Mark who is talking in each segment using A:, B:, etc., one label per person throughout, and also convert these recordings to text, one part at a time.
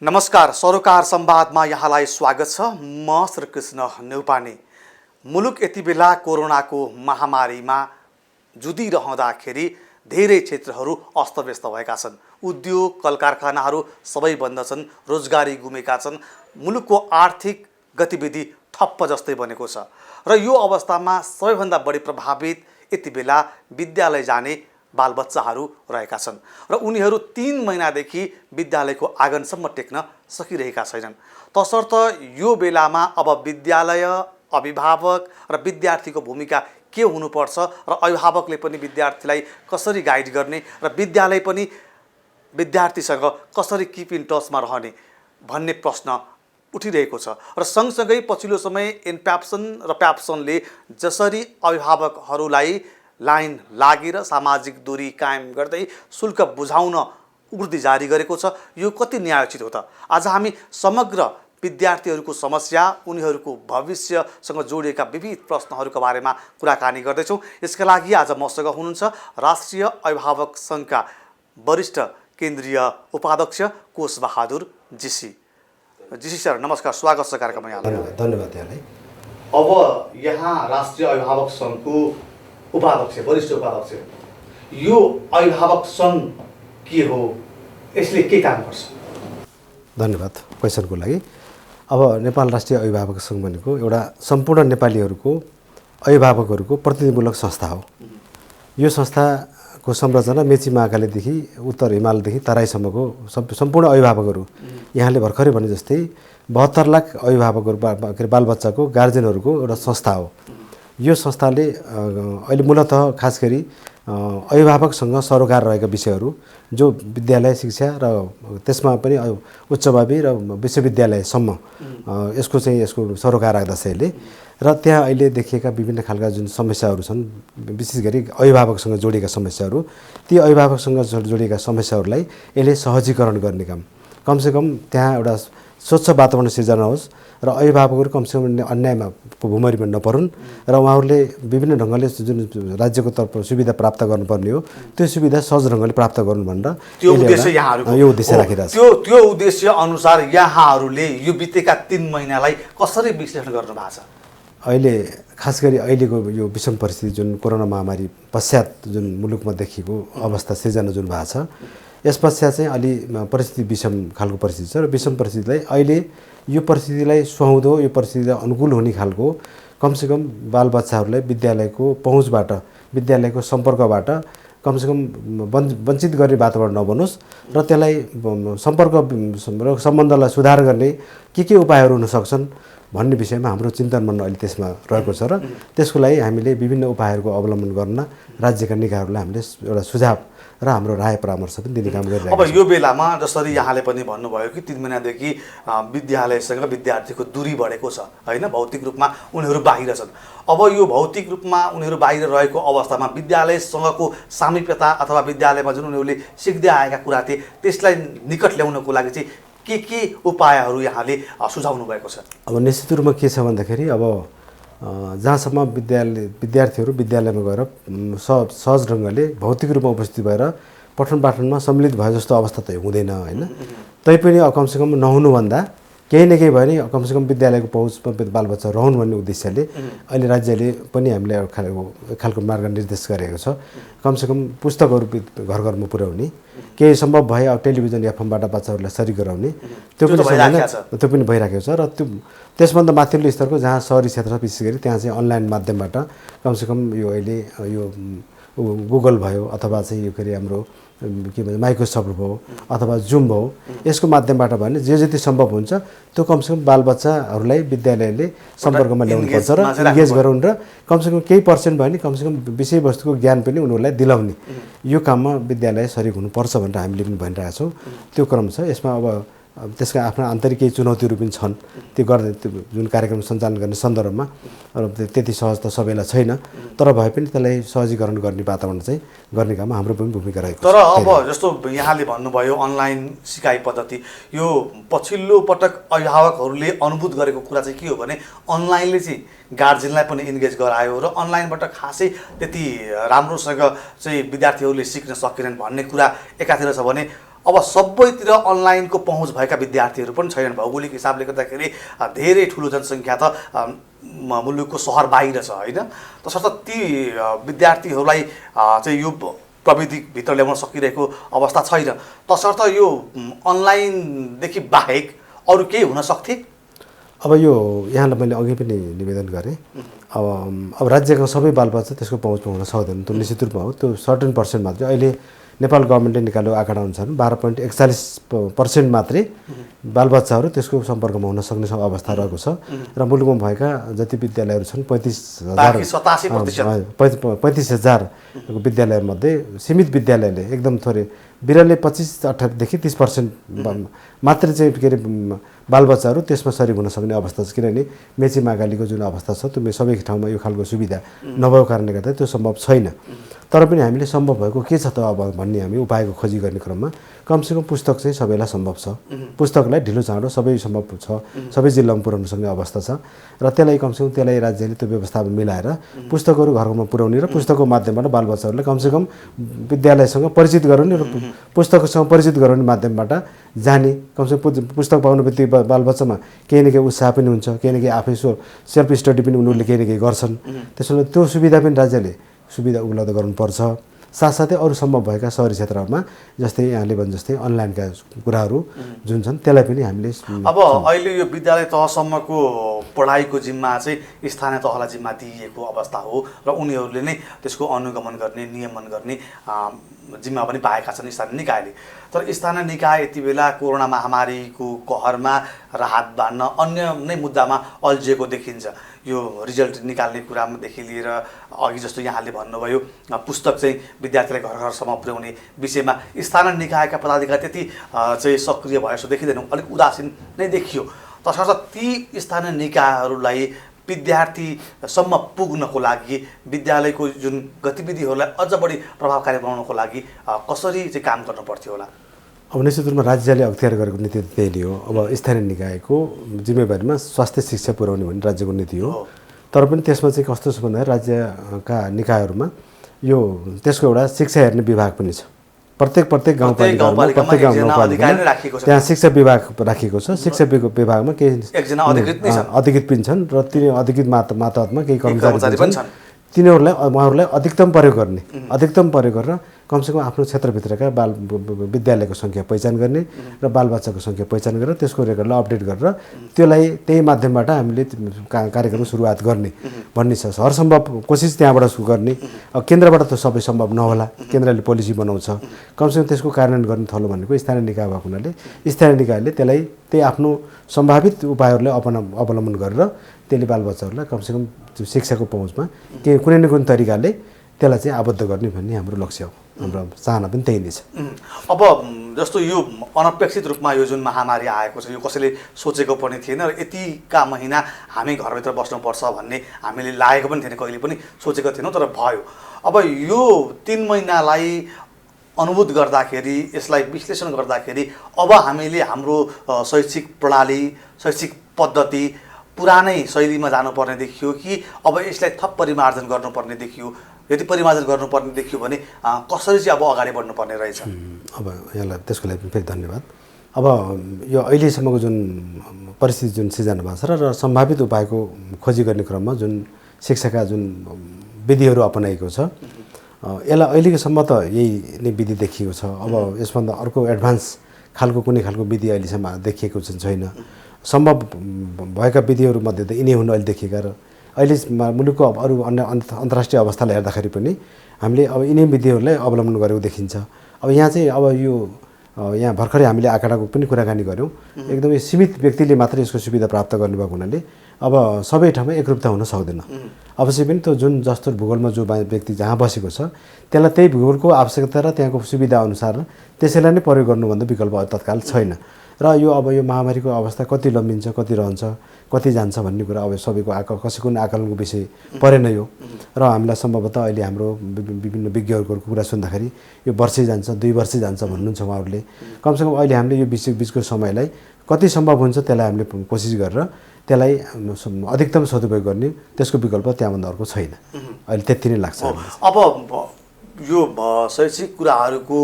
A: नमस्कार, सरोकार संवादमा यहाँलाई स्वागत छ। म श्रीकृष्ण नेउपाने। मुलुक यति बेला कोरोनाको महामारीमा जुधिरहँदाखेरि धेरै क्षेत्रहरू अस्तव्यस्त भएका छन्। उद्योग, कलकारखानाहरू सबै बन्द छन्, रोजगारी गुमेका छन्, मुलुकको आर्थिक गतिविधि ठप्प जस्तै बनेको छ। र यो अवस्थामा सबैभन्दा बढी प्रभावित यति बेला विद्यालय जाने बालबच्चाहरू रहेका छन् र उनीहरू 3 महिनादेखि विद्यालयको आँगनसम्म टेक्न सकिरहेका छैनन्। तसर्थ यो बेलामा अब विद्यालय, अभिभावक र विद्यार्थीको भूमिका के हुनुपर्छ र अभिभावकले पनि विद्यार्थीलाई कसरी गाइड गर्ने र विद्यालय पनि विद्यार्थीसँग कसरी किप इन टचमा रहने भन्ने प्रश्न उठिरहेको छ। र सँगसँगै पछिल्लो समय एनप्याप्सन र प्याप्सनले जसरी अभिभावकहरूलाई लाइन लागेर सामाजिक दूरी कायम गर्दै शुल्क बुझाउन उर्दी जारी गरेको छ, यो कति न्यायोचित हो त? आज हामी समग्र विद्यार्थीहरूको समस्या, उनीहरूको भविष्यसँग जोडिएका विविध प्रश्नहरूका बारेमा कुराकानी गर्दैछौँ। यसका लागि आज मसँग हुनुहुन्छ राष्ट्रिय अभिभावक सङ्घका वरिष्ठ केन्द्रीय उपाध्यक्ष कोषबहादुर जीसी। जीसी सर, नमस्कार, स्वागत छ कार्यक्रममा यहाँलाई।
B: धन्यवाद यहाँलाई।
A: अब यहाँ राष्ट्रिय अभिभावक सङ्घको उपाध्यक्ष, वरिष्ठ उपाध्यक्ष, यो अभिभावक सङ्घ के हो, यसले के काम गर्छ?
B: धन्यवाद क्वेसनको लागि। अब नेपाल राष्ट्रिय अभिभावक सङ्घ भनेको एउटा सम्पूर्ण नेपालीहरूको अभिभावकहरूको प्रतिनिधिमूलक संस्था हो। यो संस्थाको संरचना मेची महाकालीदेखि उत्तर हिमालदेखि तराईसम्मको सम्पूर्ण अभिभावकहरू, यहाँले भर्खरै भने जस्तै 72 लाख अभिभावकहरू बालबच्चाको गार्जेनहरूको एउटा संस्था हो। यो संस्थाले अहिले मूलतः खास गरी अभिभावकसँग सरोकार रहेका विषयहरू जो विद्यालय शिक्षा र त्यसमा पनि उच्चमावि र विश्वविद्यालयसम्म यसको सरोकार राख्दछ यसले। र त्यहाँ अहिले देखिएका विभिन्न खालका जुन समस्याहरू छन्, विशेष गरी अभिभावकसँग जोडिएका समस्याहरू, ती अभिभावकसँग जोडिएका समस्याहरूलाई यसले सहजीकरण गर्ने काम, कमसेकम त्यहाँ एउटा स्वच्छ वातावरण सिर्जना होस् र अभिभावकहरू कमसेकम अन्यायमा भुमरीमा नपरुन् र उहाँहरूले विभिन्न ढङ्गले जुन राज्यको तर्फ सुविधा प्राप्त गर्नुपर्ने हो त्यो सुविधा सहज ढङ्गले प्राप्त गर्नु भनेर
A: यो उद्देश्य
B: राखिरहेको छ।
A: त्यो उद्देश्य अनुसार यहाँहरूले यो बितेका 3 महिनालाई कसरी विश्लेषण गर्नु भएको छ?
B: अहिले खास गरी अहिलेको यो विषम परिस्थिति जुन कोरोना महामारी पश्चात जुन मुलुकमा देखिएको अवस्था सिर्जना जुन भएको छ, यस पश्चात चाहिँ अलि परिस्थिति विषम खालको परिस्थिति छ र विषम परिस्थितिलाई अहिले यो परिस्थितिलाई सुहाउँदो, यो परिस्थितिलाई अनुकूल हुने खालको कमसेकम बालबच्चाहरूलाई विद्यालयको पहुँचबाट, विद्यालयको सम्पर्कबाट कमसेकम वञ्चित गर्ने वातावरण नबनोस् र त्यसलाई सम्पर्क र सम्बन्धलाई सुधार गर्ने के उपायहरू हुन सक्छन् भन्ने विषयमा हाम्रो चिन्तन मन अहिले त्यसमा रहेको छ र त्यसको लागि हामीले विभिन्न उपायहरूको अवलम्बन गर्न राज्यका निकायहरूलाई हामीले एउटा सुझाव र हाम्रो राय परामर्श पनि दिने काम गरिरहेको छ।
A: अब यो बेलामा जसरी यहाँले पनि भन्नुभयो कि 3 महिनादेखि विद्यालयसँग विद्यार्थीको दूरी बढेको छ, होइन? भौतिक रूपमा उनीहरू बाहिर छन्। अब यो भौतिक रूपमा उनीहरू बाहिर रहेको अवस्थामा विद्यालयसँगको सामिप्यता अथवा विद्यालयमा जुन उनीहरूले सिक्दै आएका कुरा थिए त्यसलाई निकट ल्याउनको लागि चाहिँ के उपायहरू यहाँले सुझाउनु भएको छ?
B: अब निश्चित रूपमा के छ भन्दाखेरि अब जहाँसम्म विद्यार्थीहरू विद्यालयमा गएर सहज ढङ्गले भौतिक रूपमा उपस्थित भएर पठन पाठनमा सम्मिलित भए जस्तो अवस्था त हुँदैन, होइन? तैपनि कमसेकम नहुनुभन्दा केही न केही भयो भने कमसेकम विद्यालयको पहुँचमा बालबच्चा रहन् भन्ने उद्देश्यले अहिले राज्यले पनि हामीले खालको मार्ग निर्देश गरेको छ। कमसेकम पुस्तकहरू घर घरमा पुर्याउने, केही सम्भव भए अब टेलिभिजन एफएमबाट बच्चाहरूलाई सरी गराउने, त्यो पनि भइराखेको छ। र त्यसभन्दा माथिल्लो स्तरको जहाँ सहरी क्षेत्र विशेष गरी त्यहाँ चाहिँ अनलाइन माध्यमबाट कमसेकम यो अहिले यो गुगल भयो अथवा चाहिँ यो के अरे हाम्रो के भन्छ माइक्रोसफ्ट भयो अथवा जुम भयो, यसको माध्यमबाट भयो भने जे जति सम्भव हुन्छ त्यो कमसेकम बालबच्चाहरूलाई विद्यालयले सम्पर्कमा ल्याउनुपर्छ र इन्गेज गराउनु र कमसेकम केही पर्सेन्ट भयो भने कमसेकम विषयवस्तुको ज्ञान पनि उनीहरूलाई दिलाउने यो काममा विद्यालय सरिक हुनुपर्छ भनेर हामीले पनि भनिरहेका छौँ। त्यो क्रम छ। यसमा अब त्यसका आफ्ना आन्तरिक केही चुनौतीहरू पनि छन्, त्यो गर्दै त्यो जुन कार्यक्रम सञ्चालन गर्ने सन्दर्भमा त्यति सहज त सबैलाई छैन, तर भए पनि त्यसलाई सहजीकरण गर्ने वातावरण चाहिँ गर्ने काममा हाम्रो पनि भूमिका रहेको छ।
A: तर अब जस्तो यहाँले भन्नुभयो अनलाइन सिकाइ पद्धति, यो पछिल्लो पटक अभिभावकहरूले अनुभूत गरेको कुरा चाहिँ के हो भने अनलाइनले चाहिँ गार्जियनलाई पनि इन्गेज गरायो र अनलाइनबाट खासै त्यति राम्रोसँग चाहिँ विद्यार्थीहरूले सिक्न सकेनन् भन्ने कुरा एकातिर छ भने अब सबैतिर अनलाइनको पहुँच भएका विद्यार्थीहरू पनि छैनन्। भौगोलिक हिसाबले गर्दाखेरि धेरै ठुलो जनसङ्ख्या त मुलुकको सहर बाहिर छ होइन। तसर्थ ती विद्यार्थीहरूलाई चाहिँ यो प्रविधिभित्र ल्याउन सकिरहेको अवस्था छैन। तसर्थ यो अनलाइनदेखि बाहेक अरू केही हुन सक्थे?
B: अब यो यहाँलाई मैले अघि पनि निवेदन गरेँ, अब राज्यका सबै बालबच्चा त्यसको पहुँचमा हुन सक्दैन, त्यो निश्चित रूपमा हो। त्यो सर्टेन पर्सेन्ट मात्रै अहिले नेपाल गभर्मेन्टले निकालेको आँकडा अनुसार 12.41% मात्रै बालबच्चाहरू त्यसको सम्पर्कमा हुन सक्ने अवस्था रहेको छ। र मुलुकमा भएका जति विद्यालयहरू छन् 35,000 विद्यालयमध्ये सीमित विद्यालयले एकदम थोरै बिरलले 25-28देखि 30% मात्रै चाहिँ के अरे बालबच्चाहरू त्यसमा सरिक हुन सक्ने अवस्था छ। किनभने मेची मागालीको जुन अवस्था छ त्यो सबै ठाउँमा यो खालको सुविधा नभएको कारणले गर्दा त्यो सम्भव छैन। तर पनि हामीले सम्भव भएको के छ त अब भन्ने हामी उपायको खोजी गर्ने क्रममा कमसेकम पुस्तक चाहिँ सबैलाई सम्भव छ। पुस्तकलाई ढिलो चाँडो सबै सम्भव छ, सबै जिल्लामा पुर्याउन सक्ने अवस्था छ। र त्यसलाई कमसेकम त्यसलाई राज्यले त्यो व्यवस्थापन मिलाएर पुस्तकहरू घरमा पुर्याउने र पुस्तकको माध्यमबाट बालबच्चाहरूलाई कमसेकम विद्यालयसँग परिचित गराउने र पुस्तकसँग परिचित गराउने माध्यमबाट जाने। कमसेकम पुस्तक पाउनु बित्तिकै बालबच्चामा केही न केही उत्साह पनि हुन्छ, केही न केही आफै सेल्फ स्टडी पनि उनीहरूले केही न केही गर्छन्। त्यसैले त्यो सुविधा पनि राज्यले सुविधा उपलब्ध गर्नुपर्छ। साथसाथै अरू सम्भव भएका सहरी क्षेत्रहरूमा जस्तै यहाँले भने जस्तै अनलाइनका कुराहरू जुन छन् त्यसलाई पनि हामीले
A: अब अहिले यो विद्यालय तहसम्मको पढाइको जिम्मा चाहिँ स्थानीय तहलाई जिम्मा दिइएको अवस्था हो र उनीहरूले नै त्यसको अनुगमन गर्ने, नियमन गर्ने जिम्मा पनि पाएका छन् स्थानीय निकायले। तर स्थानीय निकाय यति बेला कोरोना महामारीको कहरमा राहत बाँड्न अन्य नै मुद्दामा अल्झिएको देखिन्छ। यो रिजल्ट निकाल्ने कुरादेखि लिएर अघि जस्तो यहाँले भन्नुभयो पुस्तक चाहिँ विद्यार्थीलाई घर घरसम्म पुर्याउने विषयमा स्थानीय निकायका पदाधिकारी त्यति चाहिँ सक्रिय भए जस्तो देखिँदैन, अलिक उदासीन नै देखियो। तसर्थ ती स्थानीय निकायहरूलाई विद्यार्थीसम्म पुग्नको लागि विद्यालयको जुन गतिविधिहरूलाई अझ बढी प्रभावकारी बनाउनको लागि कसरी चाहिँ काम गर्नु पर्थ्यो होला?
B: अब निश्चित रूपमा राज्यले अख्तियार गरेको नीति त्यही नै हो। अब स्थानीय निकायको जिम्मेवारीमा स्वास्थ्य शिक्षा पुर्याउने भन्ने राज्यको नीति हो। तर पनि त्यसमा चाहिँ कस्तो छ भन्दा राज्यका निकायहरूमा यो त्यसको एउटा शिक्षा हेर्ने विभाग पनि छ। प्रत्येक गाउँपालिकामा त्यहाँ शिक्षा विभाग राखिएको छ। शिक्षा विभागमा केही अधिकृत पनि छन् र तिनी अधिकृत मातहतमा केही कर्मचारी पनि छन्। उहाँहरूलाई अधिकतम प्रयोग गरेर कमसेकम आफ्नो क्षेत्रभित्रका विद्यालयको सङ्ख्या पहिचान गर्ने र बालबच्चाको सङ्ख्या पहिचान गरेर त्यसको रेकर्डलाई अपडेट गरेर त्यसलाई त्यही माध्यमबाट हामीले कार्यक्रम सुरुवात गर्ने भन्ने छ। हरसम्भव कोसिस त्यहाँबाट गर्ने। अब केन्द्रबाट त सबै सम्भव नहोला, केन्द्रले पोलिसी बनाउँछ, कमसेकम त्यसको कार्यान्वयन गर्ने थलो भनेको स्थानीय निकाय भएको हुनाले स्थानीय निकायले त्यसलाई त्यही आफ्नो सम्भावित उपायहरूलाई अवलम्बन गरेर त्यसले बालबच्चाहरूलाई कमसेकम शिक्षाको पहुँचमा कुनै न कुनै तरिकाले त्यसलाई चाहिँ आबद्ध गर्ने भन्ने हाम्रो लक्ष्य हो। हाम्रो चाहना पनि त्यही नै छ।
A: अब जस्तो यो अनपेक्षित रूपमा यो जुन महामारी आएको छ यो कसैले सोचेको पनि थिएन र यतिका महिना हामी घरभित्र बस्नुपर्छ भन्ने हामीले लागेको पनि थिएन, कहिले पनि सोचेको थिएनौँ, तर भयो। अब यो 3 महिनालाई अनुभूत गर्दाखेरि, यसलाई विश्लेषण गर्दाखेरि अब हामीले हाम्रो शैक्षिक प्रणाली, शैक्षिक पद्धति पुरानै शैलीमा जानुपर्ने देखियो कि अब यसलाई थप परिमार्जन गर्नुपर्ने देखियो? यदि परिमार्जन गर्नुपर्ने देखियो भने कसरी चाहिँ अब अगाडि बढ्नुपर्ने रहेछ?
B: अब यहाँलाई त्यसको लागि पनि फेरि धन्यवाद। अब यो अहिलेसम्मको जुन परिस्थिति जुन सिर्जना भएको छ र सम्भावित उपायको खोजी गर्ने क्रममा जुन शिक्षाका जुन विधिहरू अपनाइएको छ यसलाई अहिलेसम्म त यही नै विधि देखिएको छ। अब यसभन्दा अर्को एडभान्स खालको कुनै खालको विधि अहिलेसम्म देखिएको छैन। सम्भव भएका विधिहरूमध्ये त यिनै हुन् अहिले देखिएका। र अहिले मुलुकको अब अरू अन्य अन्तर्राष्ट्रिय अवस्थालाई हेर्दाखेरि पनि हामीले अब यिनै विधिहरूलाई अवलम्बन गरेको देखिन्छ। अब यहाँ चाहिँ अब यो यहाँ भर्खरै हामीले आँकडाको पनि कुराकानी गऱ्यौँ। एकदमै सीमित व्यक्तिले मात्रै यसको सुविधा प्राप्त गर्ने भएको हुनाले अब सबै ठाउँमा एकरूपता हुन सक्दैन। अवश्य पनि त्यो जुन जस्तो भूगोलमा जो व्यक्ति जहाँ बसेको छ त्यसलाई त्यही भूगोलको आवश्यकता र त्यहाँको सुविधा अनुसार त्यसैलाई नै प्रयोग गर्नुभन्दा विकल्प तत्काल छैन। र यो अब यो महामारीको अवस्था कति लम्बिन्छ, कति रहन्छ, कति जान्छ भन्ने कुरा अब सबैको कसैको आकलनको विषय परेन यो। र हामीलाई सम्भवतः अहिले हाम्रो विभिन्न विज्ञहरूको कुरा सुन्दाखेरि यो वर्षै जान्छ, 2 वर्षै जान्छ भन्नुहुन्छ उहाँहरूले। कमसेकम अहिले हामीले यो बिचको समयलाई कति सम्भव हुन्छ त्यसलाई हामीले कोसिस गरेर त्यसलाई अधिकतम सदुपयोग गर्ने, त्यसको विकल्प त्यहाँभन्दा अर्को छैन। अहिले त्यति नै लाग्छ।
A: अब यो शैक्षिक कुराहरूको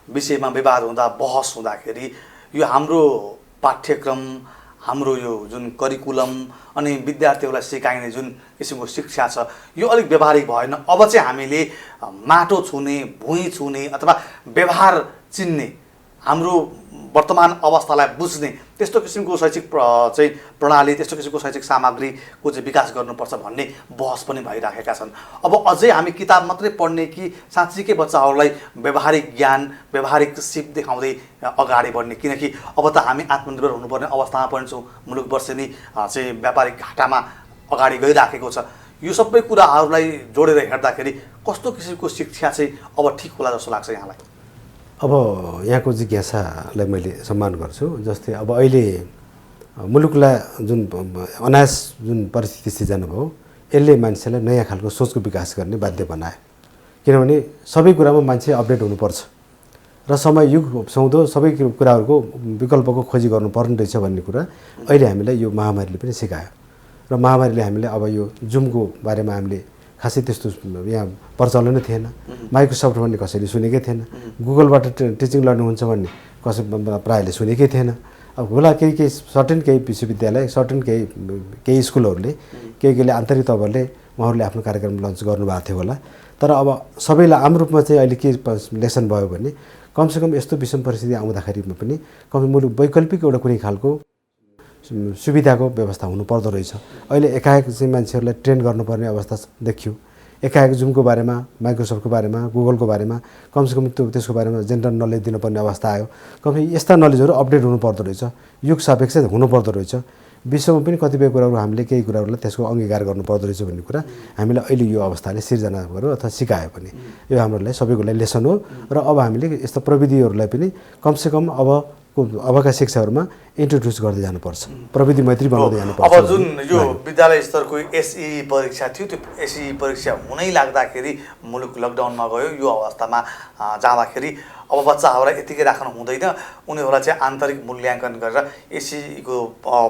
A: विषयमा विवाद हुँदा बहस हुँदाखेरि यो हाम्रो पाठ्यक्रम हाम्रो यो जुन करिकुलम अनि विद्यार्थीहरूलाई सिकाइने जुन किसिमको शिक्षा छ यो अलिक व्यवहारिक भएन। अब चाहिँ हामीले माटो छुने भुइँ छुने अथवा व्यवहार चिन्ने हाम्रो वर्तमान अवस्थालाई बुझ्ने त्यस्तो किसिमको शैक्षिक चाहिँ प्रणाली त्यस्तो किसिमको शैक्षिक सामग्रीको चाहिँ विकास गर्नुपर्छ भन्ने बहस पनि भइराखेका छन्। अब अझै हामी किताब मात्रै पढ्ने कि साँच्चीकै बच्चाहरूलाई व्यवहारिक ज्ञान व्यवहारिक सिप देखाउँदै अगाडि बढ्ने, किनकि अब त हामी आत्मनिर्भर हुनुपर्ने अवस्थामा पनि छौँ। मुलुक वर्षेनी चाहिँ व्यापारिक घाटामा अगाडि गइराखेको छ। यो सबै कुराहरूलाई जोडेर हेर्दाखेरि कस्तो किसिमको शिक्षा चाहिँ अब ठिक होला जस्तो लाग्छ यहाँलाई?
B: अब यहाँको जिज्ञासालाई मैले सम्मान गर्छु। जस्तै अब अहिले मुलुकलाई जुन अनायास जुन परिस्थिति सिर्जना भयो यसले मान्छेलाई नयाँ खालको सोचको विकास गर्ने बाध्य बनायो। किनभने सबै कुरामा मान्छे अपडेट हुनुपर्छ र समय युग सुहाउँदो सबै कुराहरूको विकल्पको खोजी गर्नुपर्ने रहेछ भन्ने कुरा अहिले हामीलाई यो महामारीले पनि सिकायो। र महामारीले हामीले अब यो जुमको बारेमा हामीले खासै त्यस्तो यहाँ प्रचलन नै थिएन। माइक्रोसफ्ट भन्ने कसैले सुनेकै थिएन। गुगलबाट टिचिङ लर्निङ हुन्छ भन्ने कसै प्रायःले सुनेकै थिएन। अब होला केही सर्टेन केही विश्वविद्यालय सर्टेन केही स्कुलहरूले केहीले आन्तरिक तवरले उहाँहरूले आफ्नो कार्यक्रम लन्च गर्नुभएको थियो होला। तर अब सबैलाई आम रूपमा चाहिँ अहिले के लेसन भयो भने कमसेकम यस्तो विषम परिस्थिति आउँदाखेरिमा पनि कमसे मुलुक वैकल्पिक एउटा कुनै खालको सुविधाको व्यवस्था हुनुपर्दो रहेछ। अहिले एकाएक चाहिँ मान्छेहरूलाई ट्रेन गर्नुपर्ने अवस्था देखियो। एकाएक जुमको बारेमा माइक्रोसफ्टको बारेमा गुगलको बारेमा कमसेकम त्यसको बारेमा जेनरल नलेज दिनुपर्ने अवस्था आयो। कमसेकम यस्ता नलेजहरू अपडेट हुनुपर्दो रहेछ, युग सापेक्ष हुनुपर्दो रहेछ। विश्वमा पनि कतिपय कुराहरू हामीले केही कुराहरूलाई त्यसको अङ्गीकार गर्नुपर्दो रहेछ भन्ने कुरा हामीलाई अहिले यो अवस्थाले सिर्जना गर्यो अथवा सिकायो पनि। यो हाम्रोलाई सबैको लागि लेसन हो। र अब हामीले यस्ता प्रविधिहरूलाई पनि कमसेकम अबका शिक्षाहरूमा इन्ट्रोड्युस गर्दै जानुपर्छ, प्रविधि मैत्री बनाउँदै जानुपर्छ।
A: अब जुन यो विद्यालय स्तरको एसई परीक्षा थियो त्यो एसई परीक्षा हुनै लाग्दाखेरि मुलुक लकडाउनमा गयो। यो अवस्थामा जाँदाखेरि अब बच्चाहरूलाई यतिकै राख्नु हुँदैन, उनीहरूलाई चाहिँ आन्तरिक मूल्याङ्कन गरेर एसईको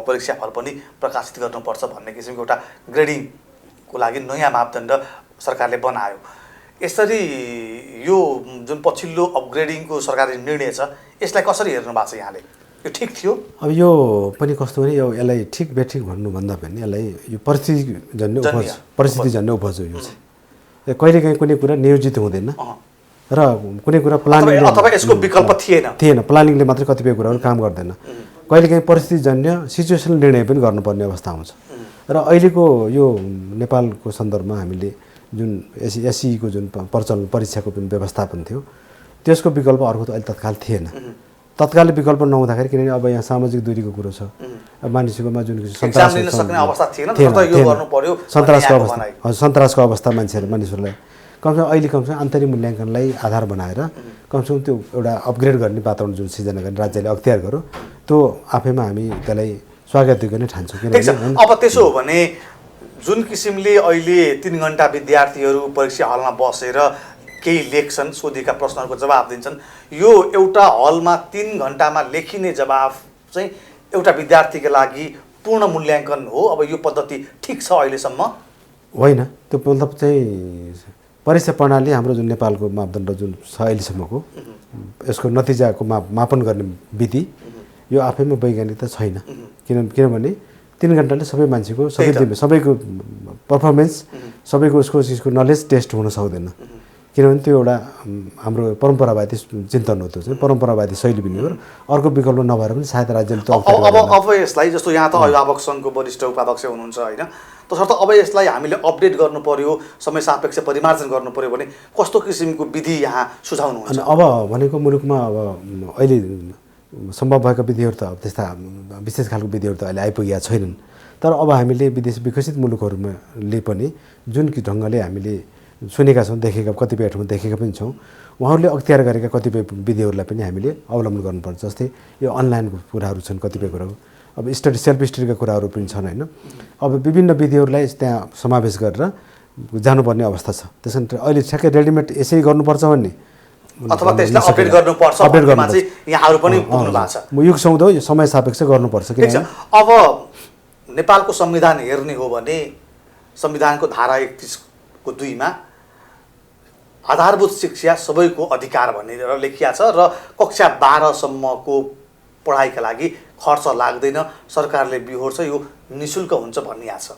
A: परीक्षाफल पनि प्रकाशित गर्नुपर्छ भन्ने किसिमको एउटा ग्रेडिङको लागि नयाँ मापदण्ड सरकारले बनायो। यसरी यो जुन पछिल्लो अपग्रेडिङको सरकारी निर्णय छ यसलाई कसरी हेर्नु भएको छ यहाँले? यो ठिक थियो?
B: अब यो पनि कस्तो भने यो यसलाई ठिक बेठिक भन्नुभन्दा पनि यसलाई यो परिस्थितिजन्य उपज हो। यो चाहिँ कहिलेकाहीँ कुनै कुरा नियोजित हुँदैन र कुनै कुरा प्लानिङ
A: अथवा यसको विकल्प थिएन,
B: प्लानिङले मात्रै कतिपय कुराहरू काम गर्दैन। कहिलेकाहीँ परिस्थितिजन्य सिचुएसनल निर्णय पनि गर्नुपर्ने अवस्था आउँछ। र अहिलेको यो नेपालको सन्दर्भमा हामीले जुन एसईको जुन प्रचलन परीक्षाको जुन व्यवस्थापन थियो त्यसको विकल्प अर्को त अहिले तत्काल थिएन। तत्काल विकल्प नहुँदाखेरि किनभने अब यहाँ सामाजिक दूरीको कुरो छ, मानिसकोमा जुन सन्तासको अवस्था मानिसहरूलाई कमसेकम आन्तरिक मूल्याङ्कनलाई आधार बनाएर कमसेकम त्यो एउटा अपग्रेड गर्ने वातावरण जुन सिर्जना गर्ने राज्यले अख्तियार गर्यो त्यो आफैमा हामी त्यसलाई स्वागत नै ठान्छौँ।
A: किनभने अब त्यसो हो भने जुन किसिमले अहिले 3 घण्टा विद्यार्थीहरू परीक्षा हलमा बसेर केही लेख्छन्, सोधेका प्रश्नहरूको जवाब दिन्छन्, यो एउटा हलमा 3 घण्टामा लेखिने जवाब चाहिँ एउटा विद्यार्थीका लागि पूर्ण मूल्याङ्कन हो? अब यो पद्धति ठिक छ अहिलेसम्म?
B: होइन, त्यो मतलब चाहिँ परीक्षा प्रणाली हाम्रो जुन नेपालको मापदण्ड जुन छ अहिलेसम्मको यसको नतिजाको मापन गर्ने विधि यो आफैमा वैज्ञानिक त छैन। किनभने 3 घण्टाले सबै मान्छेको सबैको पर्फर्मेन्स सबैको उसको नलेज टेस्ट हुन सक्दैन। किनभने त्यो एउटा हाम्रो परम्परावादी चिन्तन हो। त्यो चाहिँ परम्परावादी शैली पनि हो। अर्को विकल्प नभएर पनि सायद राज्यले त
A: अब यसलाई जस्तो यहाँ त अभिभावक सङ्घको वरिष्ठ उपाध्यक्ष हुनुहुन्छ होइन, तसर्थ अब यसलाई हामीले अपडेट गर्नु पर्यो, समय सापेक्ष परिमार्जन गर्नु पर्यो भने कस्तो किसिमको विधि यहाँ सुझाउनुहुन्छ?
B: अब भनेको मुलुकमा अब अहिले सम्भव भएका विधिहरू त अब त्यस्ता विशेष खालको विधिहरू त अहिले आइपुगेका छैनन्। तर अब हामीले विकसित मुलुकहरूले पनि जुन कि ढङ्गले हामीले सुनेका छौँ, देखेका कतिपय ठाउँमा देखेका पनि छौँ, उहाँहरूले अख्तियार गरेका कतिपय विधिहरूलाई पनि हामीले अवलम्बन गर्नुपर्छ। जस्तै यो अनलाइनको कुराहरू छन्, कतिपय कुराहरू अब सेल्फ स्टडीका कुराहरू पनि छन् होइन। अब विभिन्न विधिहरूलाई त्यहाँ समावेश गरेर जानुपर्ने अवस्था छ। त्यस कारण अहिले ठ्याक्कै रेडिमेड यसै गर्नुपर्छ भन्ने
A: अथवा त्यसलाई अपडेट गर्नुपर्छ भन्नेमा चाहिँ यहाँहरू पनि पुग्नु भएको छ।
B: युग सुहाउँदो यो समय सापेक्ष गर्नुपर्छ।
A: अब नेपालको संविधान हेर्ने हो भने संविधानको धारा 31 को 2 मा आधारभूत शिक्षा सबैको अधिकार भनेर लेखिया छ र कक्षा 12 सम्मको पढाइका लागि खर्च लाग्दैन, सरकारले बिहोर्छ, यो निशुल्क हुन्छ भनिया छ।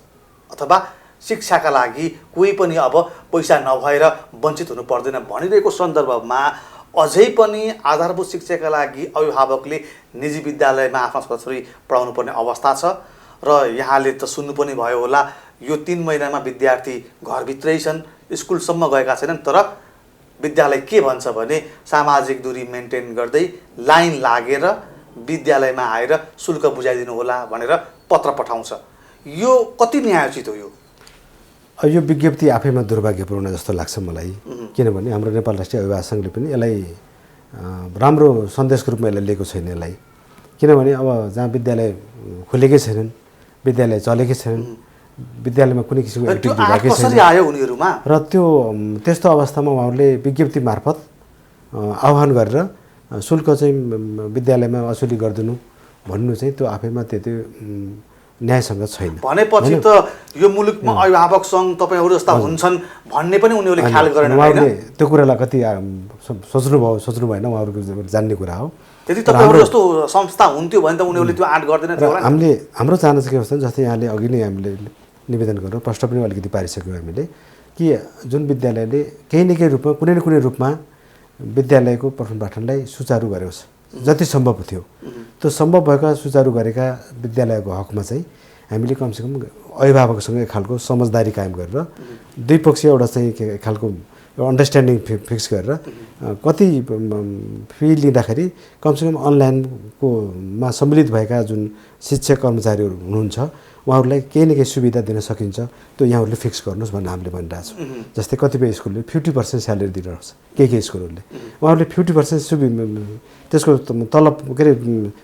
A: अथवा शिक्षाका लागि कोही पनि अब पैसा नभएर वञ्चित हुनु पर्दैन भनिरहेको सन्दर्भमा अझै पनि आधारभूत शिक्षाका लागि अभिभावकले निजी विद्यालयमा आफ्ना छोराछोरी पढाउनु पर्ने अवस्था छ। र यहाँले त सुन्नु पनि भयो होला, यो 3 महिनामा विद्यार्थी घरभित्रै छन्, स्कुलसम्म गएका छैनन्, तर विद्यालय के भन्छ भने सामाजिक दूरी मेन्टेन गर्दै लाइन लागेर विद्यालयमा आएर शुल्क बुझाइदिनु होला भनेर पत्र पठाउँछ। यो कति न्यायोचित हो?
B: यो विज्ञप्ति आफैमा दुर्भाग्यपूर्ण जस्तो लाग्छ मलाई, किनभने हाम्रो नेपाल राष्ट्रिय अभिभावक सङ्घले पनि यसलाई राम्रो सन्देशको रूपमा यसलाई लिएको छैन यसलाई। किनभने अब जहाँ विद्यालय खुलेकै छैनन्, विद्यालय चलेकै छैनन्, विद्यालयमा कुनै किसिमको एक्टिभिटी भएकै छैन र त्यस्तो अवस्थामा उहाँहरूले विज्ञप्ति मार्फत आह्वान गरेर शुल्क चाहिँ विद्यालयमा असुली गरिदिनु भन्नु चाहिँ त्यो आफैमा त्यति न्यायसँग छैन।
A: भनेपछि त यो मुलुकमा अभिभावक सङ्घ तपाईँहरू जस्ता हुन्छन् भन्ने पनि उनीहरूले ख्याल गरेन।
B: उहाँहरूले त्यो कुरालाई कति सोच्नु भएन, उहाँहरूको जान्ने कुरा हो।
A: त्यति तपाईँहरू जस्तो संस्था हुन्थ्यो भने त उनीहरूले त्यो आँट गर्दैन थियो होला।
B: हाम्रो चाहना चाहिँ के हुन्छ, जस्तै यहाँले अघि नै हामीले निवेदन गरेर प्रश्न पनि अलिकति पारिसक्यौँ हामीले, कि जुन विद्यालयले केही न केही रूपमा कुनै न कुनै रूपमा विद्यालयको पठन पाठनलाई सुचारू गरेको छ, जति सम्भव थियो त्यो सम्भव भएका सुचारू गरेका विद्यालयको हकमा चाहिँ हामीले कमसेकम अभिभावकसँग एक खालको समझदारी कायम गरेर दुई पक्ष एउटा चाहिँ एक खालको अन्डरस्ट्यान्डिङ फिक्स गरेर कति फी लिँदाखेरि कमसेकम अनलाइनमा सम्मिलित भएका जुन शिक्षक कर्मचारीहरू हुनुहुन्छ उहाँहरूलाई केही न केही सुविधा दिन सकिन्छ, त्यो यहाँहरूले फिक्स गर्नुहोस् भनेर हामीले भनिरहेको छौँ। जस्तै कतिपय स्कुलले 50% स्यालेरी दिइरहेको छ, केही स्कुलहरूले उहाँहरूले 50% त्यसको तलब के अरे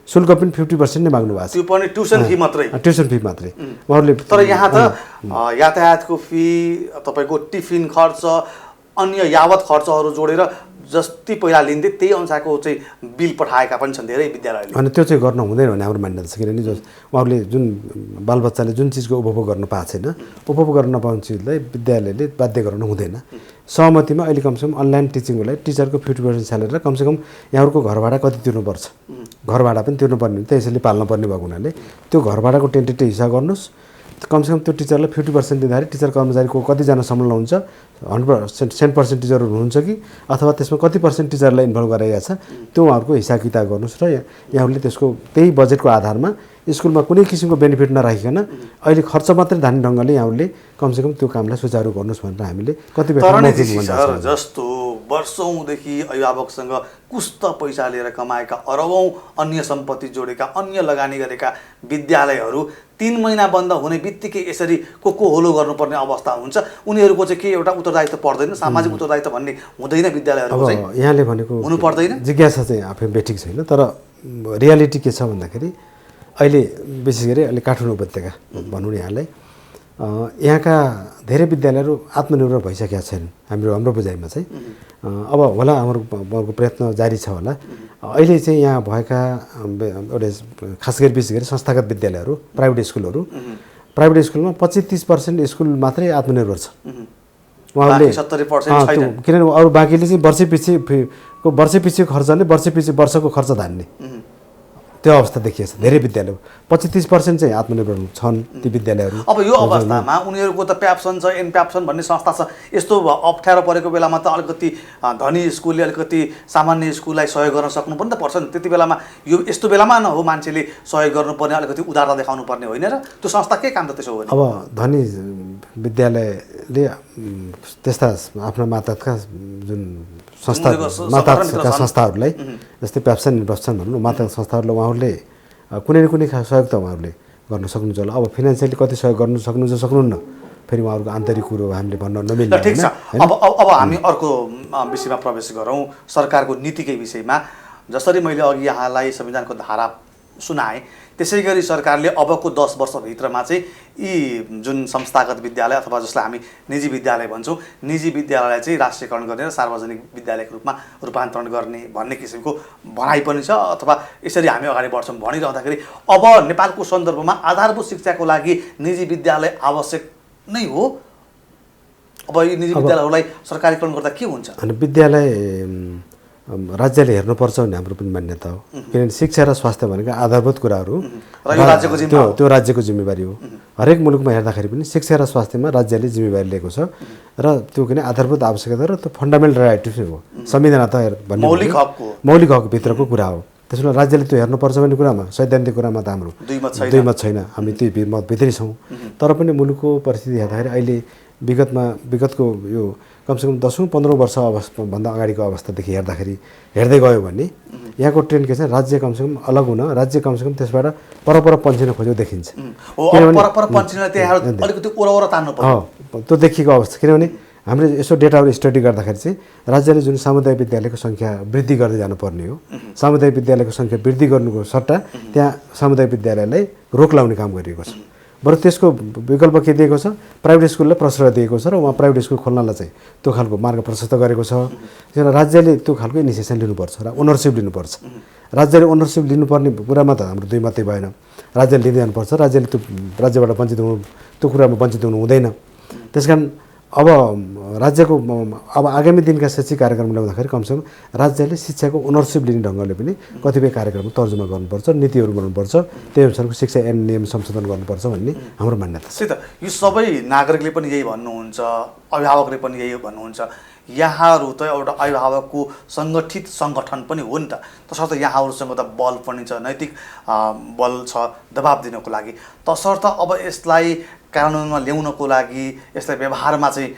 B: शुल्क पनि 50% नै माग्नु भएको छ।
A: त्यो पनि ट्युसन फी मात्रै,
B: ट्युसन फी मात्रै उहाँहरूले।
A: तर यहाँ त यातायातको फी, तपाईँको टिफिन खर्च, अन्य यावत खर्चहरू जोडेर जति पहिला लिन्थे त्यही अनुसारको चाहिँ बिल पठाएका पनि छन् धेरै विद्यालयले।
B: अनि त्यो चाहिँ गर्न हुँदैन भन्ने हाम्रो मान्यता छ, किनभने उहाँहरूले जुन बालबच्चाले जुन चिजको उपभोग गर्न पाएको छैन, उपभोग गर्न नपाउने चिजलाई विद्यालयले बाध्य गराउन हुँदैन। सहमतिमा अहिले कमसेकम अनलाइन टिचिङको लागि टिचरको 50% स्यालेरी र कमसेकम यहाँहरूको घर भाडा कति तिर्नुपर्छ, घर भाडा पनि तिर्नुपर्ने हुन्छ, यसैले पाल्नुपर्ने भएको हुनाले त्यो घर भाडाको टेन्टेटिभ हिसाब गर्नुहोस्। कमसेकम त्यो टिचरलाई 50% दिँदाखेरि टिचर कर्मचारीको कतिजना संलग्न हुन्छ, 100% टिचरहरू हुनुहुन्छ कि अथवा त्यसमा कति % टिचरलाई इन्भल्भ गराइएको छ, त्यो उहाँहरूको हिसाब किताब गर्नुहोस् र यहाँहरूले त्यसको त्यही बजेटको आधारमा स्कुलमा कुनै किसिमको बेनिफिट नराखिकन अहिले खर्च मात्रै धान्ने ढङ्गले यहाँहरूले कमसेकम त्यो कामलाई सुचारू गर्नुहोस् भनेर हामीले कतिपय
A: जस्तो वर्षौँदेखि अभिभावकसँग कुस्त पैसा लिएर कमाएका अरबौँ अन्य सम्पत्ति जोडेका, अन्य लगानी गरेका विद्यालयहरू 3 महिना बन्द हुने बित्तिकै यसरी को होलो गर्नुपर्ने अवस्था हुन्छ। उनीहरूको चाहिँ के एउटा उत्तरदायित्व पर्दैन, सामाजिक उत्तरदायित्व भन्ने हुँदैन विद्यालयहरूको चाहिँ?
B: यहाँले भनेको
A: हुनु पर्दैन,
B: जिज्ञासा चाहिँ आफै बेठिक छैन, तर रियालिटी के छ भन्दाखेरि अहिले विशेष गरी अहिले काठमाडौँ उपत्यका भनौँ न यहाँलाई, यहाँका धेरै विद्यालयहरू आत्मनिर्भर भइसकेका छैनन् हाम्रो बुझाइमा चाहिँ। अब होला हाम्रो प्रयत्न जारी छ होला। अहिले चाहिँ यहाँ भएका एउटा खास गरी विशेष गरी संस्थागत विद्यालयहरू, प्राइभेट स्कुलमा 25-30% स्कुल मात्रै आत्मनिर्भर छ। उहाँहरूले
A: 70% छैन,
B: किनभने अरू बाँकीले चाहिँ वर्षैपछि खर्चले वर्षको खर्च धान्ने त्यो अवस्था देखिएको छ धेरै विद्यालय। 25-30% चाहिँ आत्मनिर्भर छन् ती विद्यालयहरू।
A: अब यो अवस्थामा उनीहरूको त प्याप्सन छ, एनप्याप्सन भन्ने संस्था छ, यस्तो अप्ठ्यारो परेको बेलामा त अलिकति धनी स्कुलले अलिकति सामान्य स्कुललाई सहयोग गर्न सक्नु पनि त पर्छ नि। त्यति बेलामा यो यस्तो बेलामा न हो मान्छेले सहयोग गर्नुपर्ने, अलिकति उदारता देखाउनु पर्ने होइन र? त्यो संस्था के काम त त्यसो हो?
B: अब धनी विद्यालयले त्यस्ता आफ्ना मातहतका जुन संस्थाहरूलाई जस्तै प्याप्सन भनौँ न, मातहत संस्थाहरूलाई उहाँहरूले कुनै न कुनै सहयोग त उहाँहरूले गर्न सक्नुहुन्छ होला। अब फाइनेन्सियली कति सहयोग गर्नु सक्नुहुन्छ सक्नुहुन्न, फेरि उहाँहरूको आन्तरिक कुरो हामीले भन्न नमिल्ने।
A: ठिक छ, अब हामी अर्को विषयमा प्रवेश गरौँ, सरकारको नीतिकै विषयमा। जसरी मैले अघि यहाँलाई संविधानको धारा सुनाएँ, त्यसै गरी सरकारले अबको 10 वर्षभित्रमा चाहिँ यी जुन संस्थागत विद्यालय अथवा जसलाई हामी निजी विद्यालय भन्छौँ, निजी विद्यालयलाई चाहिँ राष्ट्रियकरण गर्ने र सार्वजनिक विद्यालयको रूपमा रूपान्तरण गर्ने भन्ने किसिमको भनाइ पनि छ। अथवा यसरी हामी अगाडि बढ्छौँ भनिरहँदाखेरि अब नेपालको सन्दर्भमा आधारभूत शिक्षाको लागि निजी विद्यालय आवश्यक नै हो? अब यो निजी विद्यालयहरूलाई सरकारीकरण गर्दा के हुन्छ?
B: अनि विद्यालय राज्यले हेर्नुपर्छ भन्ने हाम्रो पनि मान्यता हो, किनभने शिक्षा र स्वास्थ्य भनेको आधारभूत कुराहरू त्यो राज्यको जिम्मेवारी हो। हरेक मुलुकमा हेर्दाखेरि पनि शिक्षा र स्वास्थ्यमा राज्यले जिम्मेवारी लिएको छ र त्यो किन आधारभूत आवश्यकता र त्यो फन्डामेन्टल राइट हो, संविधान त भन्ने मौलिक हकभित्रको कुरा हो। त्यसो भए राज्यले त्यो हेर्नुपर्छ भन्ने कुरामा सैद्धान्तिक कुरामा त हाम्रो दुई मत छैन, हामी त्यो मतभित्रै छौँ। तर पनि मुलुकको परिस्थिति हेर्दाखेरि अहिले विगतको यो कमसेकम 10-15 वर्ष भन्दा अगाडिको अवस्थादेखि हेर्दै गयो भने यहाँको ट्रेन्ड के छ, राज्य कमसेकम अलग हुन, राज्य कमसेकम त्यसबाट परपर पन्चिन खोजेको देखिन्छ। त्यो देखिएको अवस्था, किनभने हामीले यसो डेटाहरू स्टडी गर्दाखेरि चाहिँ राज्यले जुन सामुदायिक विद्यालयको सङ्ख्या वृद्धि गर्दै जानुपर्ने हो, सामुदायिक विद्यालयको सङ्ख्या वृद्धि गर्नुको सट्टा त्यहाँ सामुदायिक विद्यालयलाई रोक लगाउने काम गरिएको छ। बरु त्यसको विकल्प के दिएको छ, प्राइभेट स्कुललाई प्रश्रय दिएको छ र उहाँ प्राइभेट स्कुल खोल्नलाई चाहिँ त्यो खालको मार्ग प्रशस्त गरेको छ। किन राज्यले त्यो खालको इनिसिएसन लिनुपर्छ र ओनरसिप लिनुपर्छ। राज्यले ओनरसिप लिनुपर्ने कुरामा त हाम्रो दुई मात्रै भएन, राज्यले लिँदै जानुपर्छ। राज्यले त्यो राज्यबाट वञ्चित हुनु, त्यो कुरामा वञ्चित हुनु हुँदैन। त्यसकारण अब राज्यको आगामी दिनका शैक्षिक कार्यक्रम ल्याउँदाखेरि कमसेकम राज्यले शिक्षाको ओनरसिप लिने ढङ्गले पनि कतिपय कार्यक्रम तर्जुमा गर्नुपर्छ, नीतिहरू बनाउनुपर्छ, त्यही अनुसारको शिक्षा ऐन नियम संशोधन गर्नुपर्छ भन्ने हाम्रो मान्यता छ।
A: यो सबै नागरिकले पनि यही भन्नुहुन्छ, अभिभावकले पनि यही भन्नुहुन्छ। यहाँहरू त एउटा अभिभावकको सङ्गठित सङ्गठन पनि हो नि त, तसर्थ यहाँहरूसँग त बल पनि छ, नैतिक बल छ दबाब दिनको लागि। तसर्थ अब यसलाई कानुनमा ल्याउनको लागि, यसलाई व्यवहारमा चाहिँ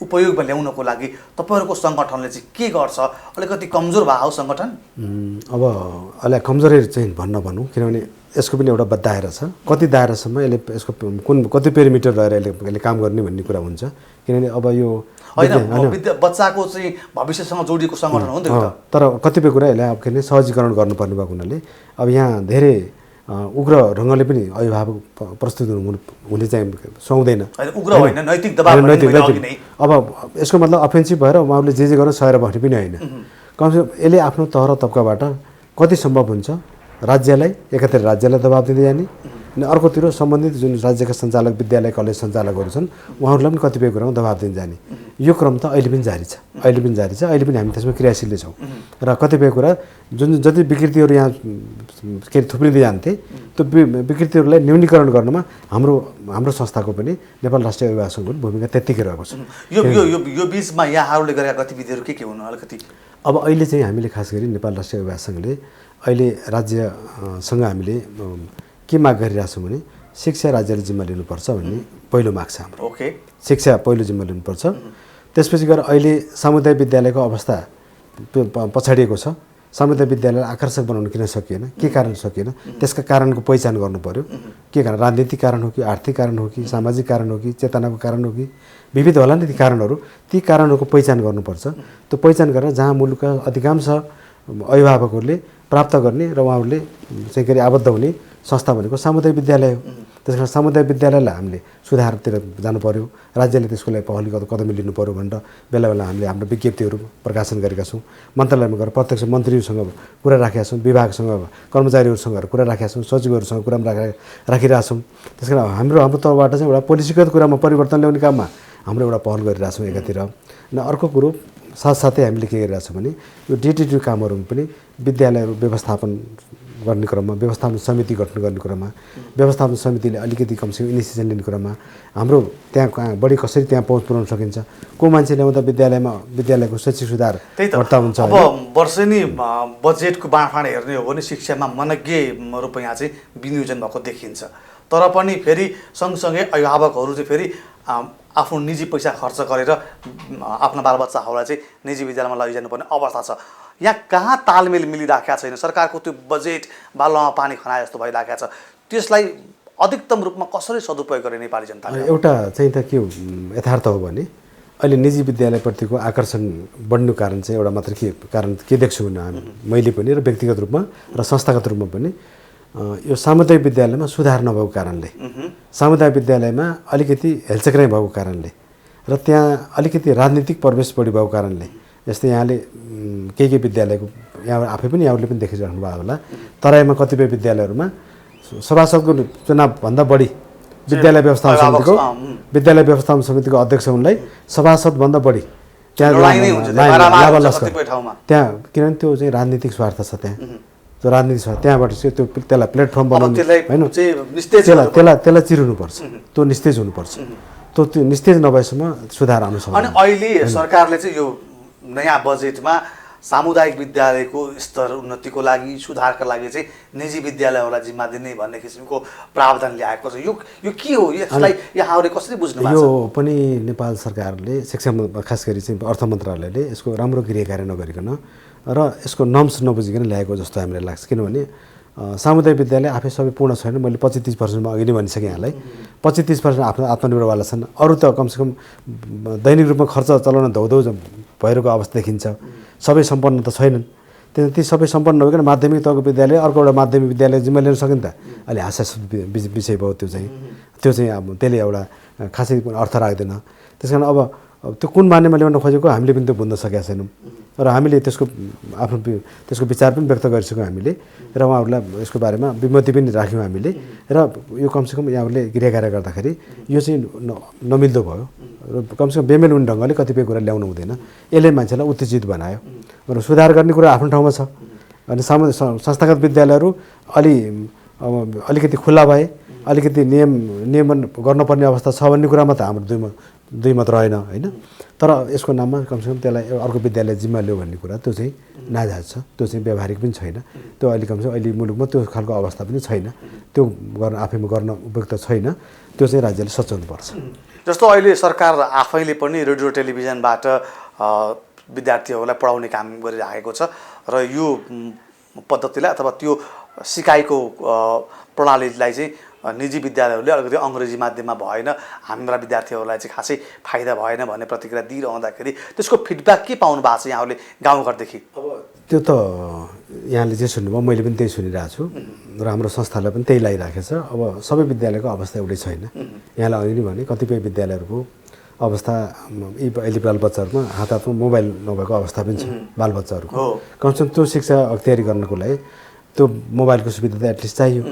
A: उपयोगमा ल्याउनको लागि तपाईँहरूको सङ्गठनले चाहिँ के गर्छ? अलिकति कमजोर भयो सङ्गठन?
B: अब अलि कमजोरी चाहिँ भनौँ, किनभने यसको पनि एउटा दायरा छ। कति दायरासम्म यसको कति पेरिमिटर रहेर यसले काम गर्ने भन्ने कुरा हुन्छ। किनभने अब यो
A: बच्चाको चाहिँ भविष्यसँग जोडिएको सङ्गठन हो नि त।
B: तर कतिपय कुरा यसलाई अब के अरे सहजीकरण गर्नुपर्ने भएको हुनाले अब यहाँ धेरै उग्र ढङ्गले पनि अभिभावक प्रस्तुत हुने चाहिँ सुहाउँदैन।
A: उग्र होइन, नैतिक दबाब।
B: अब यसको मतलब अफेन्सिभ भएर उहाँहरूले जे गर्न सहेर बस्ने पनि होइन। कमसेकम यसले आफ्नो तह र तब्काबाट कति सम्भव हुन्छ राज्यलाई, एकातिर राज्यलाई दबाब दिँदै जाने, अनि अर्कोतिर सम्बन्धित जुन राज्यका सञ्चालक, विद्यालय कलेज सञ्चालकहरू छन् उहाँहरूलाई पनि कतिपय कुरामा दबाब दिँदै जाने। यो क्रम त अहिले पनि जारी छ, अहिले पनि हामी त्यसमा क्रियाशील छौँ। र कतिपय कुरा जति विकृतिहरू यहाँ के थुप्रिँदै जान्थे त्यो विकृतिहरूलाई न्यूनीकरण गर्नमा हाम्रो संस्थाको पनि नेपाल राष्ट्रिय अभिभावक सङ्घको भूमिका त्यत्तिकै रहेको छ।
A: यो बिचमा यहाँहरूले गरेका गतिविधिहरू के हुनु अलिकति?
B: अब अहिले चाहिँ हामीले खास गरी नेपाल राष्ट्रिय अभिभावक सङ्घले अहिले राज्यसँग हामीले के माग गरिरहेछौँ भने शिक्षा राज्यले जिम्मा लिनुपर्छ भन्ने पहिलो माग छ हाम्रो।
A: ओके,
B: शिक्षा पहिलो जिम्मा लिनुपर्छ। त्यसपछि गएर अहिले सामुदायिक विद्यालयको अवस्था पछाडिएको छ। सामुदायिक विद्यालयलाई आकर्षक बनाउन किन सकिएन, के कारण सकिएन, त्यसका कारणको पहिचान गर्नु पर्यो। के कारण, राजनीतिक कारण हो कि, आर्थिक कारण हो कि, सामाजिक कारण हो कि, चेतनाको कारण हो कि, विविध होला नि ती कारणहरू। ती कारणहरूको पहिचान गर्नुपर्छ। त्यो पहिचान गरेर जहाँ मुलुकका अधिकांश अभिभावकहरूले प्राप्त गर्ने र उहाँहरूले चाहिँ के अरे आबद्ध हुने संस्था भनेको सामुदायिक विद्यालय हो। त्यस कारण सामुदायिक विद्यालयलाई हामीले सुधारतिर जानु पर्यो, राज्यले त्यसको लागि पहल कदमी लिनु पर्यो भनेर बेला बेला हामीले हाम्रो विज्ञप्तिहरू प्रकाशन गरेका छौँ। मन्त्रालयमा गएर प्रत्यक्ष मन्त्रीहरूसँग कुरा राखेका छौँ, विभागसँग, कर्मचारीहरूसँग कुरा राखेका छौँ, सचिवहरूसँग कुरा राखिरहेछौँ। त्यस कारण हाम्रो तर्फबाट चाहिँ एउटा पोलिसीगत कुरामा परिवर्तन ल्याउने काममा हाम्रो एउटा पहल गरिरहेछौँ एकातिर। र अर्को कुरो साथसाथै हामीले के गरिरहेछौँ भने यो डे-टु-डे कामहरूमा पनि विद्यालयहरू व्यवस्थापन गर्ने क्रममा, व्यवस्थापन समिति गठन गर्ने क्रममा, व्यवस्थापन समितिले अलिकति कमसेकम इनिसिएसन लिने क्रममा हाम्रो त्यहाँ बढी कसरी त्यहाँ पहुँच पुर्याउन सकिन्छ, को मान्छे ल्याउँदा विद्यालयको शैक्षिक सुधार घट्ता हुन्छ।
A: अब वर्षेनी बजेटको बाँडफाँड हेर्ने हो भने शिक्षामा मनज्ञ रुपैयाँ चाहिँ विनियोजन भएको देखिन्छ। तर पनि फेरि सँगसँगै अभिभावकहरू चाहिँ फेरि आफ्नो निजी पैसा खर्च गरेर आफ्ना बालबच्चाहरूलाई चाहिँ निजी विद्यालयमा लैजानुपर्ने अवस्था छ। यहाँ कहाँ तालमेल मिलिराखेका छैन, सरकारको त्यो बजेट बालुवामा पानी खनाए जस्तो भइराखेको छ। त्यसलाई अधिकतम रूपमा कसरी सदुपयोग गर्ने नेपाली जनताले?
B: एउटा चाहिँ त के यथार्थ हो भने अहिले निजी विद्यालयप्रतिको आकर्षण बढ्नुको कारण चाहिँ एउटा मात्र के देख्छु भने मैले पनि र व्यक्तिगत रूपमा र संस्थागत रूपमा पनि यो सामुदायिक विद्यालयमा सुधार नभएको कारणले, सामुदायिक विद्यालयमा अलिकति हेलचक्राइ भएको कारणले र त्यहाँ अलिकति राजनीतिक प्रवेश बढी भएको कारणले, जस्तै यहाँले केही विद्यालयको यहाँ आफै पनि यहाँहरूले पनि देखिराख्नु भएको होला, तराईमा कतिपय विद्यालयहरूमा सभासदको चुनावभन्दा बढी विद्यालय व्यवस्थापन समितिको अध्यक्ष उनलाई सभासदभन्दा बढी त्यहाँ
A: लडाइँ नै हुन्छ,
B: लावा लस्कर
A: कतिपय ठाउँमा।
B: त्यहाँ किनभने त्यो चाहिँ राजनीतिक स्वार्थ छ त्यहाँ त्यो राजनीतिक स्वार्थ त्यहाँबाट चाहिँ त्यो त्यसलाई प्लेटफर्म बनाउनु होइन त्यसलाई चिर्नुपर्छ त्यो निस्तेज हुनुपर्छ त्यो निस्तेज नभएसम्म सुधार आउनु सक्दैन।
A: अनि अहिले सरकारले चाहिँ यो नयाँ बजेटमा सामुदायिक विद्यालयको स्तर उन्नतिको लागि सुधारका लागि चाहिँ निजी विद्यालयहरूलाई जिम्मा दिने भन्ने किसिमको प्रावधान ल्याएको छ। यो के हो, यसलाई यहाँहरूले कसरी बुझ्नु भएको छ?
B: यो पनि नेपाल सरकारले शिक्षा खास गरी चाहिँ अर्थ मन्त्रालयले यसको राम्रो क्रियाकार्य नगरिकन र यसको नर्म्स नबुझिकन ल्याएको जस्तो हामीलाई लाग्छ। किनभने सामुदायिक विद्यालय आफै सबै पूर्ण छैन। मैले 25-30% अघि नै भनिसकेँ यहाँलाई। 25-30% आफ्नो आत्मनिर्भरवाला छन्, अरू त कमसेकम दैनिक रूपमा खर्च चलाउन धौधौ भइरहेको अवस्था देखिन्छ। सबै सम्पन्न त छैनन्। ती सबै सम्पन्न नभइकन माध्यमिक तहको विद्यालय अर्को एउटा माध्यमिक विद्यालय जिम्मा लिन सकिन्छ त? अहिले हास्यास्पद विषय भयो त्यो चाहिँ अब त्यसले एउटा खासै अर्थ राख्दैन। त्यस कारण अब त्यो कुन मान्यमा ल्याउन खोजेको हामीले पनि त्यो बुझ्न सकेका छैनौँ र हामीले त्यसको विचार पनि व्यक्त गरिसक्यौँ हामीले र उहाँहरूलाई यसको बारेमा विमति पनि राख्यौँ हामीले र यो कमसेकम यहाँहरूले गृहकार्य गर्दाखेरि यो चाहिँ नमिल्दो भयो र कमसेकम बेमेल हुने ढङ्गले कतिपय कुरा ल्याउनु हुँदैन। यसले मान्छेलाई उत्तेजित बनायो र सुधार गर्ने कुरा आफ्नो ठाउँमा छ। अनि संस्थागत विद्यालयहरू अलिकति खुल्ला भए अलिकति नियमन गर्नुपर्ने अवस्था छ भन्ने कुरामा त हाम्रो दुई मत रहेन होइन। तर यसको नाममा कमसेकम त्यसलाई अर्को विद्यालय जिम्मा लियो भन्ने कुरा त्यो चाहिँ नाजायज छ, त्यो चाहिँ व्यावहारिक पनि छैन। त्यो अहिले कमसेकम अहिले मुलुकमा त्यो खालको अवस्था पनि छैन, त्यो आफैमा गर्न उपयुक्त छैन। त्यो चाहिँ राज्यले सच्याउनुपर्छ।
A: जस्तो अहिले सरकार आफैले पनि रेडियो टेलिभिजनबाट विद्यार्थीहरूलाई पढाउने काम गरिराखेको छ र यो पद्धतिलाई अथवा त्यो सिकाइको प्रणालीलाई चाहिँ निजी विद्यालयहरूले अलिकति अङ्ग्रेजी माध्यममा भएन, हाम्रा विद्यार्थीहरूलाई चाहिँ खासै फाइदा भएन भन्ने प्रतिक्रिया दिइरहँदाखेरि त्यसको फिडब्याक के पाउनु भएको छ यहाँहरूले गाउँघरदेखि?
B: अब त्यो त यहाँले जे सुन्नुभयो मैले पनि त्यही सुनिरहेको छु र हाम्रो संस्थालाई पनि त्यही लागिराखेको छ। अब सबै विद्यालयको अवस्था एउटै छैन। यहाँलाई अघि नै भने कतिपय विद्यालयहरूको अवस्था यी अहिले बालबच्चाहरूमा हातमा मोबाइल नभएको अवस्था पनि छ। बालबच्चाहरूको कमसेकम त्यो शिक्षा अख्तियारी गर्नको लागि त्यो मोबाइलको सुविधा त एटलिस्ट चाहियो।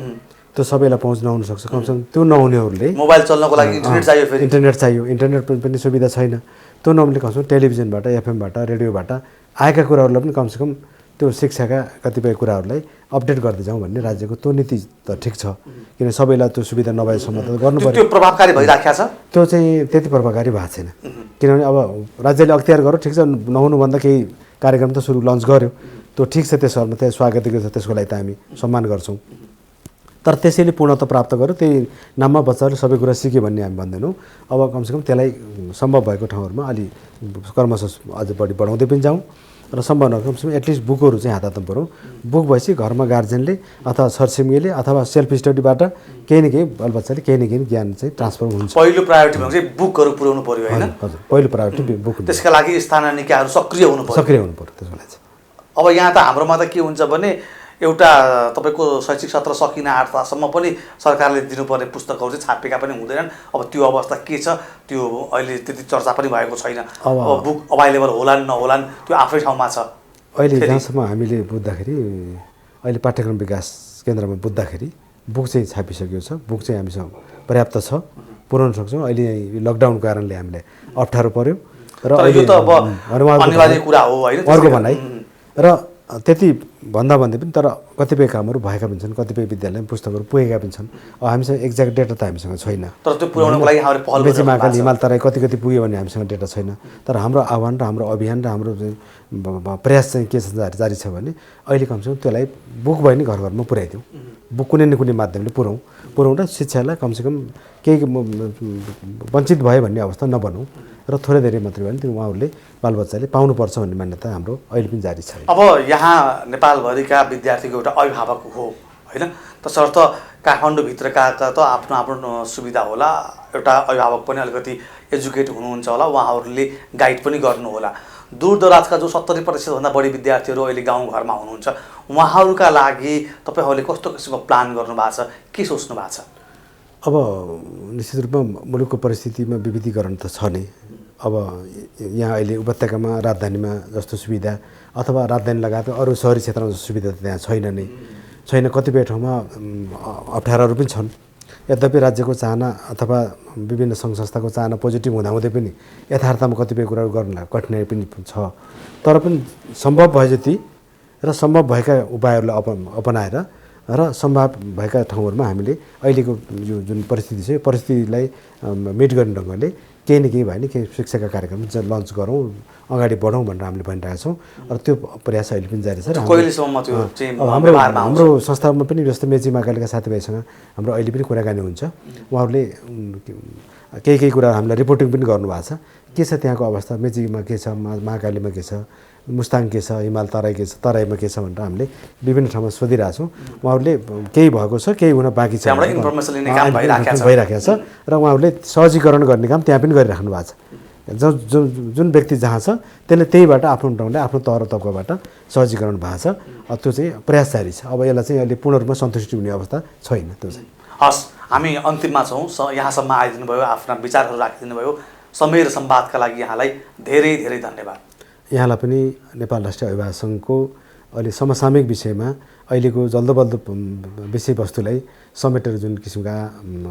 B: त्यो सबैलाई पहुँच नहुन सक्छ। कमसेकम त्यो नहुनेहरूले
A: मोबाइल चल्नको लागि इन्टरनेट चाहियो, फेरि
B: इन्टरनेट चाहियो। इन्टरनेट पनि सुविधा छैन। त्यो नहुने कमसेकम टेलिभिजनबाट एफएमबाट रेडियोबाट आएका कुराहरूलाई पनि कमसेकम त्यो शिक्षाका कतिपय कुराहरूलाई अपडेट गर्दै जाउँ भन्ने राज्यको त्यो नीति त ठिक छ। किन सबैलाई त्यो सुविधा नभएसम्म त गर्नु पर्यो।
A: त्यो प्रभावकारी भइराखेको छ? त्यो
B: चाहिँ त्यति प्रभावकारी भएको छैन। किनभने अब राज्यले अख्तियार गर्यो ठिक छ, नहुनुभन्दा केही कार्यक्रम त लन्च गर्यो, त्यो ठिक छ। त्यसमा त्यहाँ स्वागत छ, त्यसको लागि त हामी सम्मान गर्छौँ। तर त्यसैले पूर्णता प्राप्त गर्यो, त्यही नाममा बच्चाहरूले सबै कुरा सिक्यो भन्ने हामी भन्दैनौँ। अब कमसेकम त्यसलाई सम्भव भएको ठाउँहरूमा अलि कर्मश अझ बढी बढाउँदै पनि जाउँ र सम्भव नभए कमसेकम एटलिस्ट बुकहरू चाहिँ हातमा पुऱ्याउँ। बुक भएपछि घरमा गार्जेनले अथवा छरछिमेकीले अथवा सेल्फ स्टडीबाट केही न केही बालबच्चाले केही न केही ज्ञान चाहिँ ट्रान्सफर हुन्छ।
A: पहिलो प्रायोरिटी भने चाहिँ बुकहरू पुऱ्याउनु पर्यो होइन?
B: हजुर, पहिलो प्रायोरिटी बुक।
A: त्यसका लागि स्थानीय निकायहरू सक्रिय हुनु पर्यो।
B: त्यसको लागि चाहिँ
A: अब यहाँ त हाम्रोमा त के हुन्छ भने एउटा तपाईँको शैक्षिक सत्र सकिन 8 तासम्म पनि सरकारले दिनुपर्ने पुस्तकहरू चाहिँ छापिएका पनि हुँदैनन्। अब त्यो अवस्था के छ त्यो अहिले त्यति चर्चा पनि भएको छैन। अब बुक अभाइलेबल होलान् नहोलान् त्यो आफै ठाउँमा छ।
B: अहिले जहाँसम्म हामीले बुझ्दाखेरि अहिले पाठ्यक्रम विकास केन्द्रमा बुझ्दाखेरि बुक चाहिँ छापिसकेको छ। बुक चाहिँ हामीसँग पर्याप्त छ, पुर्याउन सक्छौँ। अहिले लकडाउनको कारणले हामीलाई अप्ठ्यारो पर्यो र
A: यो त अब अनिवार्य कुरा हो होइन,
B: अर्को भनाइ। र त्यति भन्दा भन्दै पनि तर कतिपय कामहरू भएका पनि छन्, कतिपय विद्यालयमा पुस्तकहरू पुगेका पनि छन्। अब हामीसँग एक्ज्याक्ट डेटा त हामीसँग छैन।
A: तर त्यो पुर्याउनको लागि हामीले पहल
B: मेची महाकाल हिमाल तराई कति पुग्यो भन्ने हामीसँग डेटा छैन। तर हाम्रो आह्वान र हाम्रो अभियान र हाम्रो प्रयास चाहिँ के छ जारी छ भने अहिले कमसेकम त्यसलाई बुक भयो भने घर घरमा पुर्याइदिउँ। बुक कुनै न कुनै माध्यमले पुऱ्याउँ र शिक्षालाई कमसेकम केही वञ्चित भयो भन्ने अवस्था नबनाउँ र थोरै धेरै मात्रै भने त्यो उहाँहरूले बालबच्चाले पाउनुपर्छ भन्ने मान्यता हाम्रो अहिले पनि जारी छ।
A: अब यहाँ नेपालभरिका विद्यार्थीको एउटा अभिभावक हो होइन, तसर्थ काठमाडौँभित्रका त आफ्नो आफ्नो सुविधा होला, एउटा अभिभावक पनि अलिकति एजुकेट हुनुहुन्छ होला, उहाँहरूले गाइड पनि गर्नु होला। दूरदराजका जो 70% भन्दा बढी विद्यार्थीहरू अहिले गाउँघरमा हुनुहुन्छ, उहाँहरूका लागि तपाईँहरूले कस्तो किसिमको प्लान गर्नु भएको छ, के सोच्नु भएको छ?
B: अब निश्चित रूपमा मुलुकको परिस्थितिमा विविधीकरण त छ नै। अब यहाँ अहिले उपत्यकामा राजधानीमा जस्तो सुविधा अथवा राजधानी लगायत अरू सहरी क्षेत्रमा जस्तो सुविधा त त्यहाँ छैन नै छैन। कतिपय ठाउँमा अप्ठ्याराहरू पनि छन्। यद्यपि राज्यको चाहना अथवा विभिन्न सङ्घ संस्थाको चाहना पोजिटिभ हुँदाहुँदै पनि यथार्थमा कतिपय कुराहरू गर्न कठिनाइ पनि छ। तर पनि सम्भव भए जति र सम्भव भएका उपायहरूलाई अपनाएर र सम्भव भएका ठाउँहरूमा हामीले अहिलेको यो जुन परिस्थिति छ यो परिस्थितिलाई मिट गर्ने ढङ्गले केही न केही भयो भने केही शिक्षाका कार्यक्रम लन्च गरौँ, अगाडि बढौँ भनेर हामीले भनिरहेका छौँ र त्यो प्रयास अहिले पनि जारी छ। हाम्रो संस्थामा पनि जस्तो मेची महाकालीका साथीभाइसँग हाम्रो अहिले पनि कुराकानी हुन्छ। उहाँहरूले केही कुराहरू हामीलाई रिपोर्टिङ पनि गर्नुभएको छ, के छ त्यहाँको अवस्था, मेचीमा के छ, महाकालीमा के छ, मुस्ताङ के छ, हिमाल तराई के छ, तराईमा के छ भनेर हामीले विभिन्न ठाउँमा सोधिरहेछौँ। उहाँहरूले केही भएको छ, केही हुन बाँकी छ भइराखेको छ र उहाँहरूले सहजीकरण गर्ने काम त्यहाँ पनि गरिराख्नु भएको छ। जुन व्यक्ति जहाँ छ त्यसले त्यहीबाट आफ्नो ठाउँले आफ्नो तह तब्काबाट सहजीकरण भएको छ। त्यो चाहिँ प्रयास जारी छ। अब यसलाई चाहिँ अहिले पूर्ण रूपमा सन्तुष्टि हुने अवस्था छैन। त्यो चाहिँ
A: हस्, हामी अन्तिममा छौँ। यहाँसम्म आइदिनु भयो, आफ्ना विचारहरू राखिदिनु भयो। समय र संवादका लागि यहाँलाई धेरै धेरै धन्यवाद।
B: यहाँलाई पनि नेपाल राष्ट्रिय अभिभावक सङ्घको अहिले समसामयिक विषयमा अहिलेको जल्दोबल्दो विषयवस्तुलाई समेटेर जुन किसिमका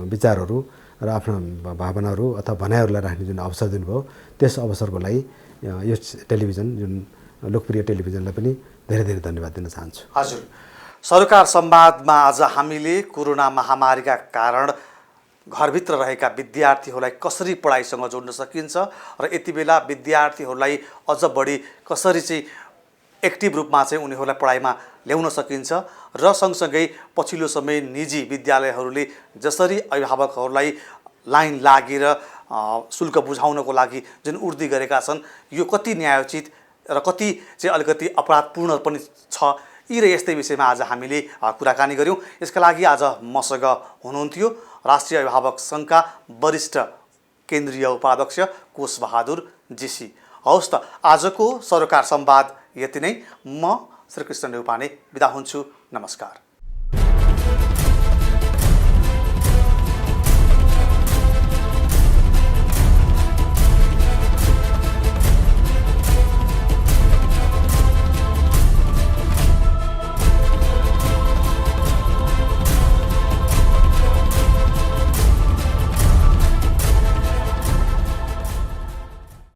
B: विचारहरू र आफ्ना भावनाहरू अथवा भनाइहरूलाई राख्ने जुन अवसर दिनुभयो त्यस अवसरको लागि यो टेलिभिजन जुन लोकप्रिय टेलिभिजनलाई पनि धेरै धेरै धन्यवाद दिन चाहन्छु।
A: हजुर, सरकार संवादमा आज हामीले कोरोना महामारीका कारण घरभित्र रहेका विद्यार्थीहरूलाई कसरी पढाइसँग जोड्न सकिन्छ र यति बेला विद्यार्थीहरूलाई अझ बढी कसरी चाहिँ एक्टिभ रूपमा चाहिँ उनीहरूलाई पढाइमा ल्याउन सकिन्छ र सँगसँगै पछिल्लो समय निजी विद्यालयहरूले जसरी अभिभावकहरूलाई लाइन लागेर शुल्क बुझाउनको लागि जुन उर्दी गरेका छन्, यो कति न्यायोचित र कति चाहिँ अलिकति अपराधपूर्ण पनि छ, यी र यस्तै विषयमा आज हामीले कुराकानी गऱ्यौँ। यसका लागि आज मसँग हुनुहुन्थ्यो राष्ट्रिय अभिभावक सङ्घका वरिष्ठ केन्द्रीय उपाध्यक्ष कोषबहादुर जीसी। हवस् त, आजको सरकार संवाद यति नै। म श्रीकृष्ण नेउपाने बिदा हुन्छु। नमस्कार।